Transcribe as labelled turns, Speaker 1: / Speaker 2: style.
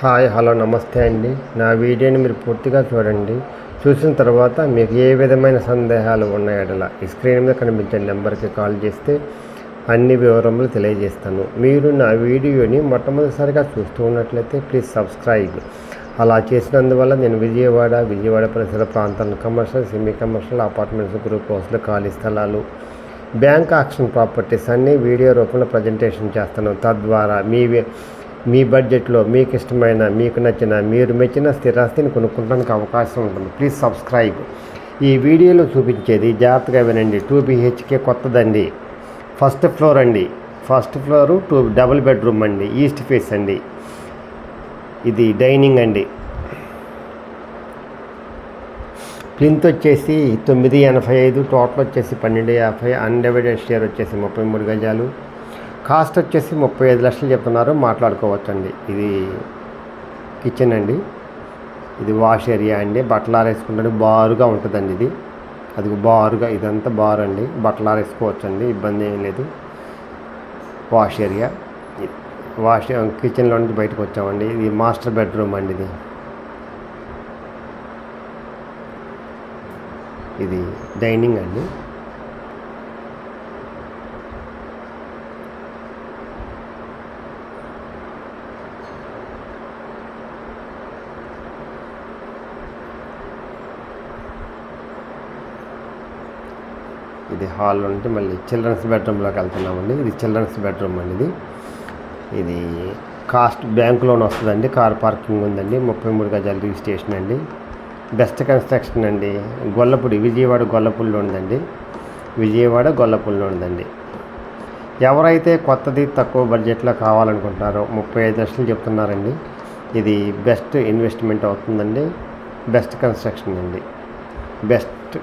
Speaker 1: Hi hello నమస్తే అండి. నా వీడియోని మీరు పూర్తిగా చూడండి. చూసిన తర్వాత మీకు ఏ విధమైన సందేహాలు ఉన్న యెడల ఈ స్క్రీన్ మీద కనిపించే నెంబర్కి కాల్ చేస్తే అన్ని వివరములు తెలియజేస్తాను. మీరు నా వీడియోని మొట్టమొదటిసారిగా చూస్తూ ఉన్నట్లయితే ప్లీజ్ సబ్స్క్రైబ్. అలా చేసినందువల్ల నేను విజయవాడ పరిసర ప్రాంతాలను commercial, semi commercial, apartments, group హౌస్లు, ఖాళీ స్థలాలు, బ్యాంక్ ఆక్షన్ ప్రాపర్టీస్ అన్నీ వీడియో రూపంలో ప్రజెంటేషన్ చేస్తాను. తద్వారా మీ బడ్జెట్లో మీకు ఇష్టమైన, మీకు నచ్చిన, మీరు మెచ్చిన స్థిరాస్తిని కొనుక్కోవడానికి అవకాశం ఉంటుంది. Please subscribe. ఈ వీడియోలో చూపించేది జాగ్రత్తగా వినండి. 2 BHK కొత్తదండి. ఫస్ట్ ఫ్లోర్ అండి. ఫస్ట్ ఫ్లోరు డబుల్ బెడ్రూమ్ అండి. ఈస్ట్ ఫేస్ అండి. ఇది డైనింగ్ అండి. ప్లింత్ వచ్చేసి 985, టోటల్ వచ్చేసి 1250, అన్డివైడెడ్ షేర్ వచ్చేసి 33 గజాలు. కాస్ట్ వచ్చేసి 35 లక్షలు చెప్తున్నారు, మాట్లాడుకోవచ్చండి. ఇది కిచెన్ అండి. ఇది వాష్ ఏరియా అండి. బట్టలు ఆరేసుకుంటే బారుగా ఉంటుందండి. ఇది అది బారుగా, ఇదంతా బార్ అండి. బట్టలు ఆరేసుకోవచ్చండి, ఇబ్బంది ఏం లేదు. వాష్ ఏరియా, కిచెన్లో నుంచి బయటకు వచ్చామండి. ఇది మాస్టర్ బెడ్రూమ్ అండి. ఇది డైనింగ్ అండి. ఇది హాల్ నుండి మళ్ళీ చిల్డ్రన్స్ బెడ్రూమ్లోకి వెళ్తున్నామండి. ఇది చిల్డ్రన్స్ బెడ్రూమ్ అండి. ఇది కాస్ట్ బ్యాంక్ లోన్ వస్తుందండి. కార్ పార్కింగ్ ఉందండి. 33 గజాలు రిజిస్ట్రేషన్ అండి. బెస్ట్ కన్స్ట్రక్షన్ అండి. విజయవాడ గొల్లపూడిలో ఉందండి. ఎవరైతే కొత్తది తక్కువ బడ్జెట్లో కావాలనుకుంటున్నారో 35 లక్షలు చెప్తున్నారండి. ఇది బెస్ట్ ఇన్వెస్ట్మెంట్ అవుతుందండి. బెస్ట్ కన్స్ట్రక్షన్ అండి. బెస్ట్